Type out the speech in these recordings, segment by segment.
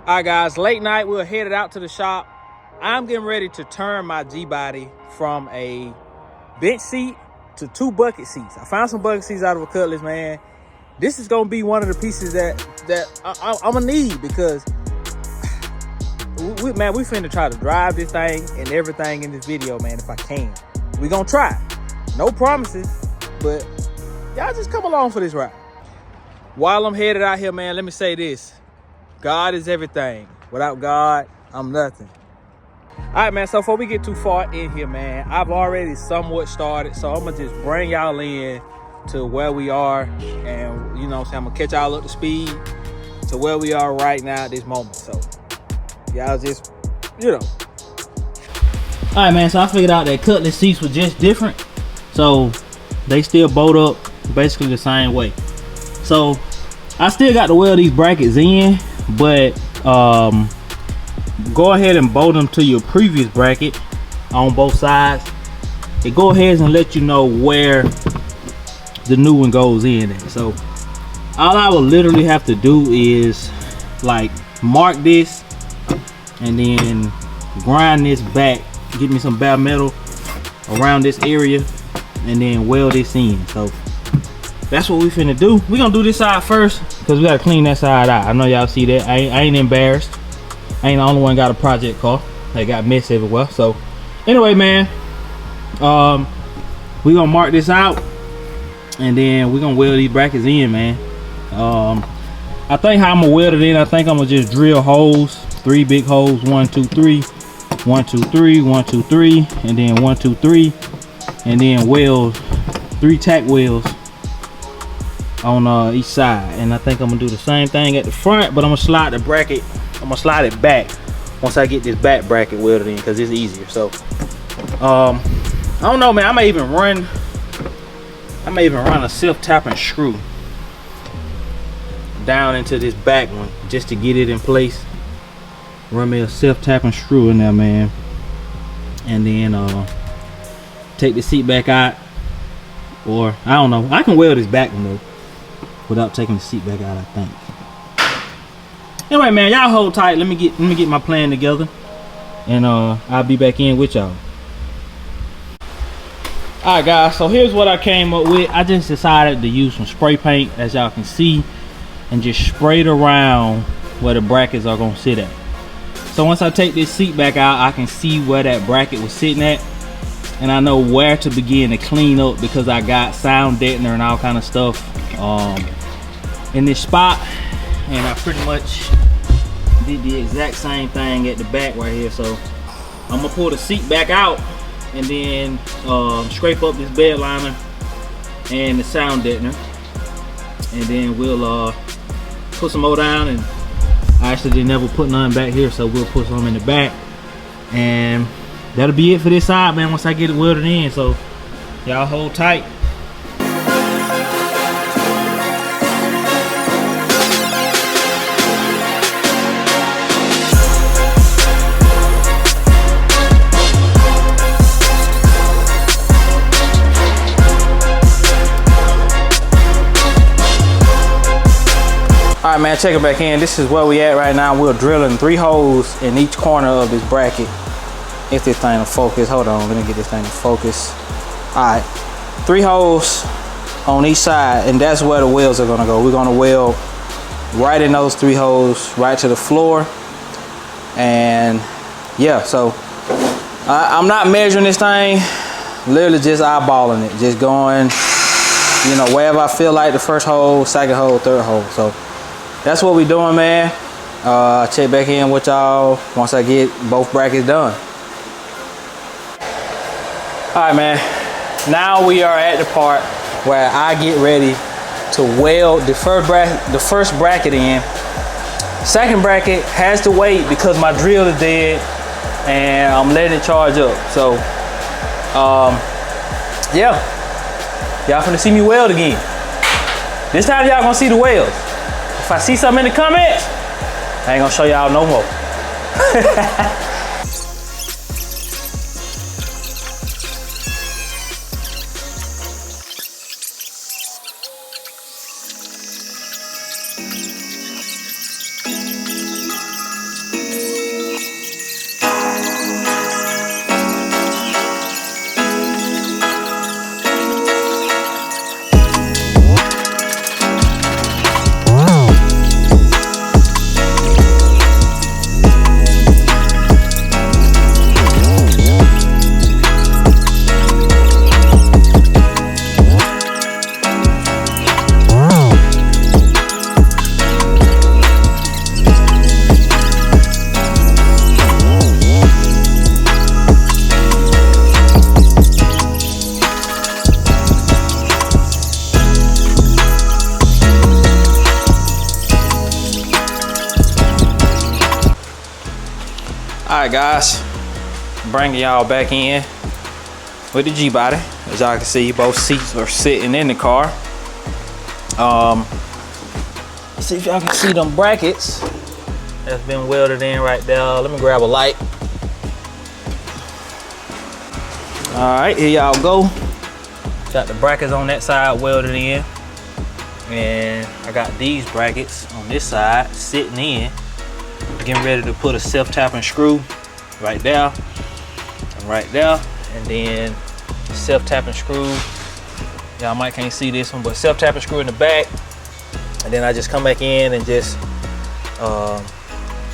All right, guys, late night, we're headed out to the shop. I'm getting ready to turn my G-body from a bench seat to 2 bucket seats. I found some bucket seats out of a Cutlass, man. This is gonna be one of the pieces that I'm gonna need, because we finna try to drive this thing and everything in this video, man, if I can. We gonna try. No promises, but y'all just come along for this ride. While I'm headed out here, man, let me say this. God is everything. Without God, I'm nothing. All right, man, so before we get too far in here, man, I've already somewhat started, so I'm gonna just bring y'all in to where we are, and you know what I'm saying, I'm gonna catch y'all up to speed to where we are right now at this moment. So y'all just, you know. All right, man, so I figured out that Cutlass seats were just different, so they still bolt up basically the same way. So I still got to weld these brackets in, but go ahead and bolt them to your previous bracket on both sides. It go ahead and let you know where the new one goes in at. So all I will literally have to do is like mark this and then grind this back, get me some bare metal around this area, and then weld this in. So that's what we finna do. We gonna do this side first because we gotta clean that side out. I know y'all see that. I ain't embarrassed. I ain't the only one got a project car. They got mess everywhere. So anyway, man, we gonna mark this out and then we gonna weld these brackets in, man. I think how I'm gonna weld it in, I think I'm gonna just drill holes, 3 big holes, 1 2 3, 1 2 3, 1 2 3, and then 1 2 3, and then weld 3 tack welds on each side. And I think I'm gonna do the same thing at the front, but I'm gonna slide the bracket, I'm gonna slide it back once I get this back bracket welded in, because it's easier. So I don't know, man, I may even run a self-tapping screw down into this back one just to get it in place. Run me a self-tapping screw in there, man, and then take the seat back out, or I don't know, I can weld this back one though without taking the seat back out, I think. Anyway, man, y'all hold tight. Let me get my plan together, and I'll be back in with y'all. All right, guys, so here's what I came up with. I just decided to use some spray paint, as y'all can see, and just spray it around where the brackets are gonna sit at. So once I take this seat back out, I can see where that bracket was sitting at, and I know where to begin to clean up, because I got sound deadener and all kind of stuff in this spot, and I pretty much did the exact same thing at the back right here. So I'm gonna pull the seat back out and then scrape up this bed liner and the sound deadener, and then we'll put some more down. And I actually didn't never put none back here, so we'll put some in the back, and that'll be it for this side, man, once I get it welded in. So y'all hold tight. All right, man, check it back in. This is where we at right now. We're drilling 3 holes in each corner of this bracket. If this thing will focus, hold on, let me get this thing to focus. All right, 3 holes on each side, and that's where the welds are gonna go. We're gonna weld right in those 3 holes, right to the floor. And yeah, so I'm not measuring this thing, literally just eyeballing it, just going, you know, wherever I feel like, the first hole, second hole, third hole. So that's what we doing, man. Check back in with y'all once I get both brackets done. All right, man, now we are at the part where I get ready to weld the first bracket in. Second bracket has to wait because my drill is dead and I'm letting it charge up. So yeah, y'all finna see me weld again. This time y'all gonna see the welds. If I see something in the comments, I ain't gonna show y'all no more. Alright guys, bringing y'all back in with the G-body. As y'all can see, both seats are sitting in the car. See if y'all can see them brackets that's been welded in right there. Let me grab a light. Alright, here y'all go. Got the brackets on that side welded in. And I got these brackets on this side sitting in. Getting ready to put a self-tapping screw right there and right there. And then self-tapping screw. Y'all might can't see this one, but self-tapping screw in the back. And then I just come back in and just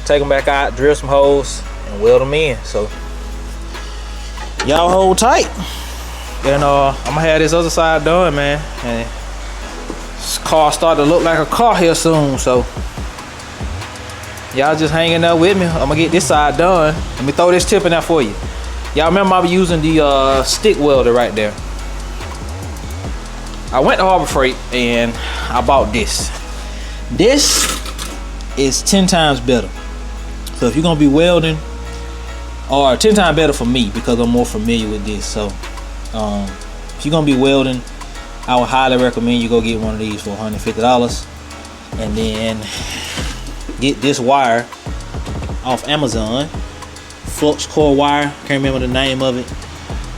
take them back out, drill some holes, and weld them in. So y'all hold tight. Then I'm gonna have this other side done, man. And this car starting to look like a car here soon. So y'all just hanging up with me. I'm gonna get this side done. Let me throw this tip in there for you. Y'all remember I was using the stick welder right there. I went to Harbor Freight and I bought this. This is 10 times better. So if you're gonna be welding, or 10 times better for me because I'm more familiar with this. So if you're gonna be welding, I would highly recommend you go get one of these for $150. And then get this wire off Amazon. Flux core wire, can't remember the name of it,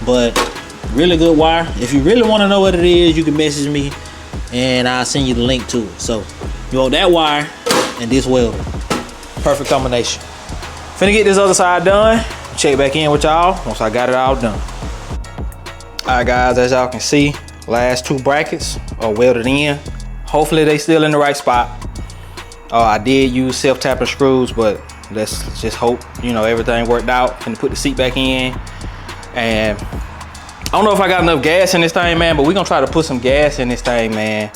but really good wire. If you really want to know what it is, you can message me and I'll send you the link to it. So you want that wire and this welder. Perfect combination. Finna get this other side done. Check back in with y'all once I got it all done. Alright guys, as y'all can see, last two brackets are welded in. Hopefully they still in the right spot. I did use self-tapping screws, but let's just hope, you know, everything worked out. And put the seat back in. And I don't know if I got enough gas in this thing, man, but we're gonna try to put some gas in this thing, man.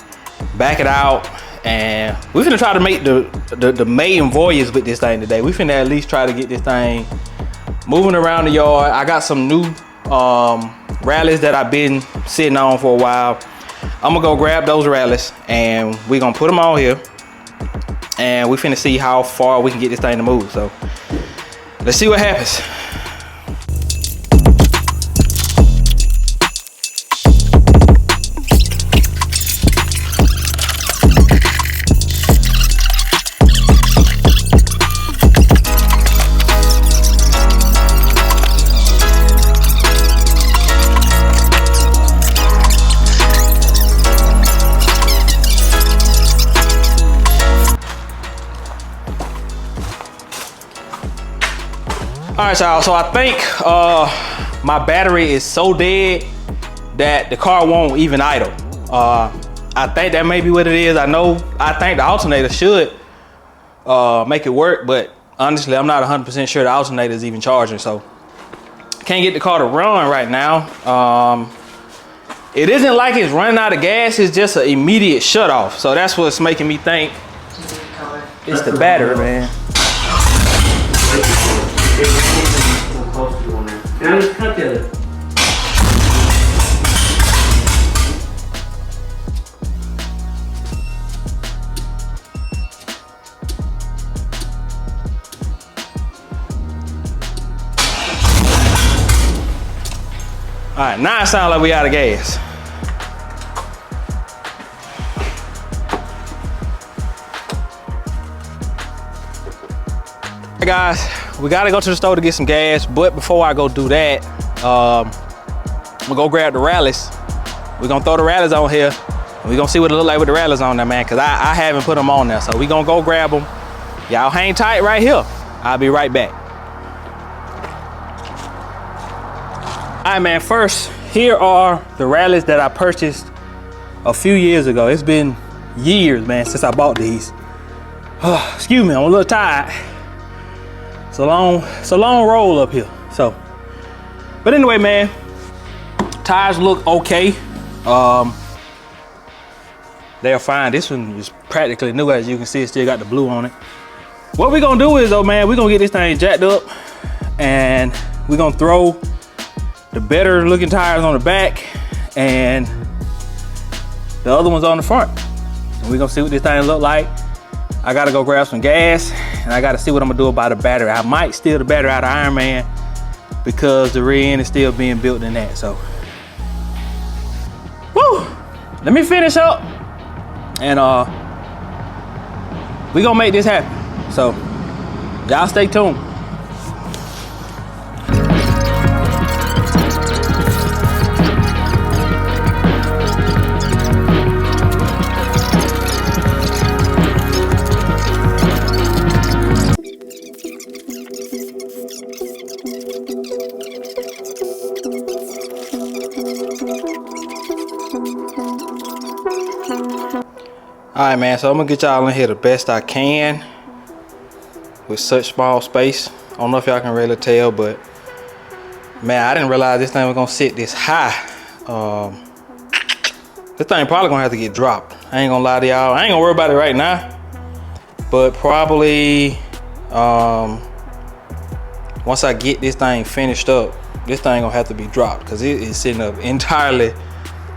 Back it out. And we're gonna try to make the maiden voyage with this thing today. We finna at least try to get this thing moving around the yard. I got some new rallies that I've been sitting on for a while. I'm gonna go grab those rallies and we're gonna put them on here. And we finna see how far we can get this thing to move. So let's see what happens. All right, y'all, so I think my battery is so dead that the car won't even idle. I think that may be what it is. I think the alternator should make it work, but honestly, I'm not 100% sure the alternator is even charging, so can't get the car to run right now. It isn't like it's running out of gas, it's just an immediate shut off. So that's what's making me think it's the battery, man. All right, now it sounds like we out of gas. Hey guys, we gotta go to the store to get some gas, but before I go do that, I'm gonna go grab the rallies. We're gonna throw the rallies on here. We're gonna see what it look like with the rallies on there, man, because I haven't put them on there. So we're gonna go grab them. Y'all hang tight right here. I'll be right back. All right, man, first, here are the rallies that I purchased a few years ago. It's been years, man, since I bought these. Excuse me, I'm a little tired. It's a long roll up here. So, but anyway, man, tires look okay. They're fine. This one is practically new, as you can see. It still got the blue on it. What we're gonna do is, though, man, we're gonna get this thing jacked up and we're gonna throw the better looking tires on the back and the other ones on the front. And we're gonna see what this thing look like. I gotta go grab some gas and I gotta see what I'm gonna do about the battery. I might steal the battery out of Iron Man because the rear end is still being built in that. So, woo! Let me finish up, and we gonna make this happen. So, y'all stay tuned. Alright, man, so I'm gonna get y'all in here the best I can with such small space. I don't know if y'all can really tell, but man, I didn't realize this thing was gonna sit this high. This thing probably gonna have to get dropped. I ain't gonna lie to y'all. I ain't gonna worry about it right now, but probably once I get this thing finished up, this thing gonna have to be dropped because it is sitting up entirely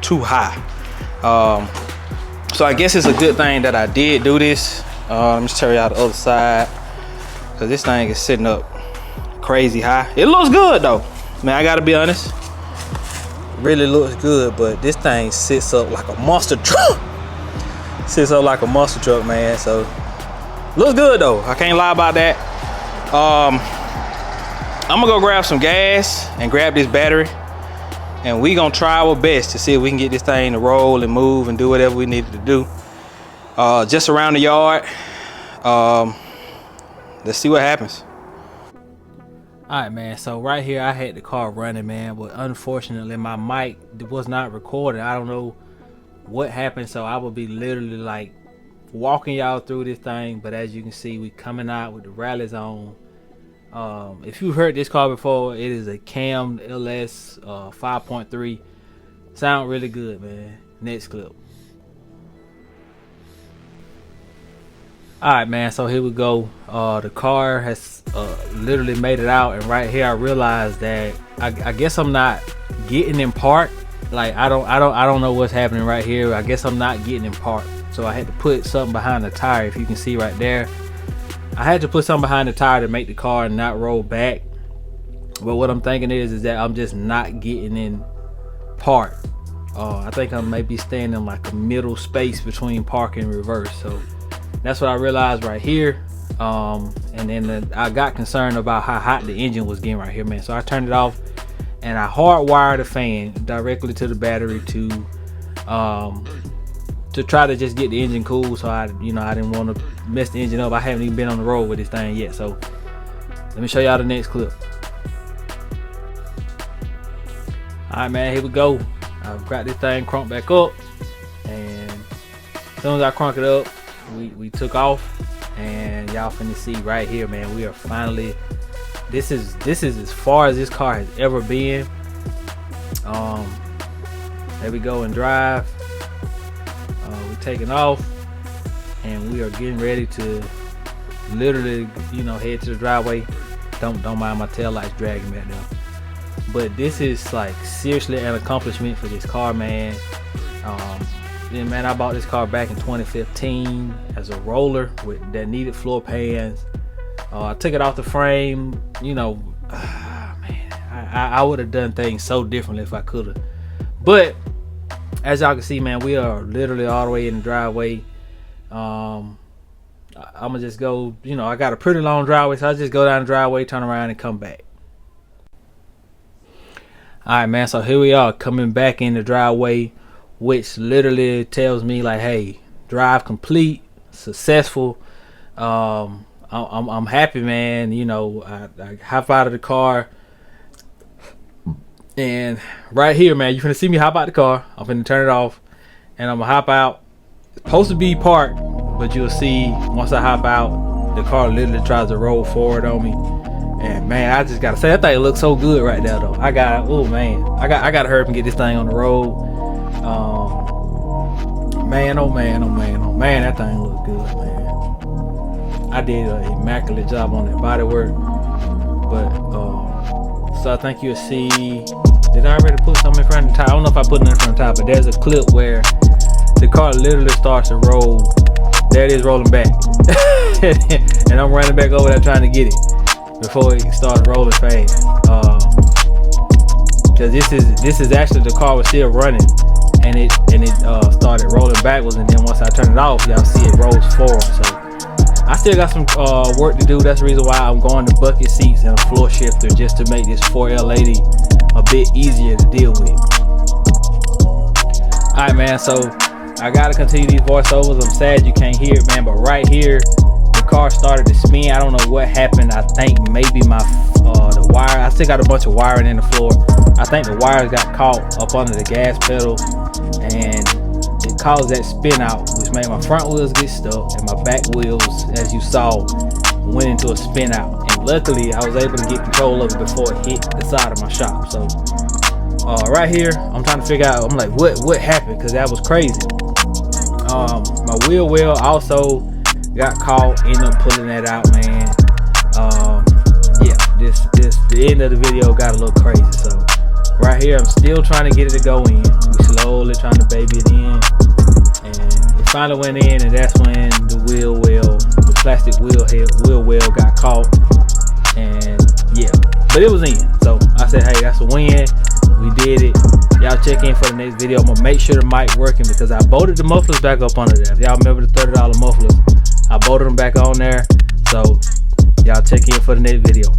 too high. So I guess it's a good thing that I did do this. Let me just tell y'all the other side, because this thing is sitting up crazy high. It looks good though, man, I gotta be honest. It really looks good, but this thing sits up like a monster truck. Sits up like a monster truck, man. So looks good though, I can't lie about that. I'm gonna go grab some gas and grab this battery, and we gonna try our best to see if we can get this thing to roll and move and do whatever we needed to do. Just around the yard. Let's see what happens. All right, man, so right here I had the car running, man, but unfortunately my mic was not recording. I don't know what happened, so I will be literally like walking y'all through this thing. But as you can see, we coming out with the rallies on. If you've heard this car before, it is a Cam LS 5.3. Sound really good, man. Next clip. Alright, man, so here we go. The car has literally made it out, and right here I realized that I guess I'm not getting in park. Like I don't know what's happening right here. I guess I'm not getting in park, so I had to put something behind the tire. If you can see right there, I had to put something behind the tire to make the car not roll back. But what I'm thinking is that I'm just not getting in park. I think I may be staying in like a middle space between park and reverse. So that's what I realized right here. And then I got concerned about how hot the engine was getting right here, man. So I turned it off, and I hardwired a fan directly to the battery to try to just get the engine cool. So I didn't want to mess the engine up. I haven't even been on the road with this thing yet. So let me show y'all the next clip. All right, man, here we go. I've got this thing crunked back up, and as soon as I crunk it up, we took off, and y'all finna see right here, man, we are finally, this is as far as this car has ever been. There we go in drive. We're taking off, and we are getting ready to literally, head to the driveway. Don't mind my tail lights dragging back there. But this is like seriously an accomplishment for this car, man. Man, I bought this car back in 2015 as a roller that needed floor pans. I took it off the frame. Man, I would have done things so differently if I could have. But as y'all can see, man, we are literally all the way in the driveway. I'm gonna just go, I got a pretty long driveway, so I just go down the driveway, turn around, and come back. Alright, man, so here we are coming back in the driveway, which literally tells me like, hey, drive complete, successful. I'm happy, man. I hop out of the car, and right here, man, you're gonna see me hop out the car. I'm gonna turn it off, and I'm gonna hop out. It's supposed to be parked, but you'll see once I hop out, the car literally tries to roll forward on me. And man, I just gotta say, that thing looks so good right there though. I gotta hurry up and get this thing on the road. Man, oh man, oh man, oh man, that thing looks good, man. I did an immaculate job on that body work. But so I think you'll see, did I already put something in front of the tire? I don't know if I put it in front of the tire, but there's a clip where the car literally starts to roll there it is rolling back. And I'm running back over there trying to get it before it starts rolling fast. Cause this is actually, the car was still running, and it started rolling backwards, and then once I turn it off, y'all see it rolls forward. So I still got some work to do. That's the reason why I'm going to bucket seats and a floor shifter, just to make this 4L80 a bit easier to deal with. Alright, man, so I gotta continue these voiceovers. I'm sad you can't hear it, man, but right here the car started to spin. I don't know what happened. I think maybe my the wire, I still got a bunch of wiring in the floor. I think the wires got caught up under the gas pedal, and it caused that spin out, which made my front wheels get stuck, and my back wheels, as you saw, went into a spin out. And luckily I was able to get control of it before it hit the side of my shop. So right here I'm trying to figure out, I'm like, what happened, because that was crazy. My wheel well also got caught, ended up pulling that out, man. Yeah, the end of the video got a little crazy. So right here I'm still trying to get it to go in. We slowly trying to baby it in, and it finally went in, and that's when the the plastic wheel well got caught. And yeah, but it was in. So I said, hey, that's a win. We did it. Y'all check in for the next video. I'm gonna make sure the mic working, because I bolted the mufflers back up under there. If y'all remember the $30 mufflers, I bolted them back on there. So y'all check in for the next video.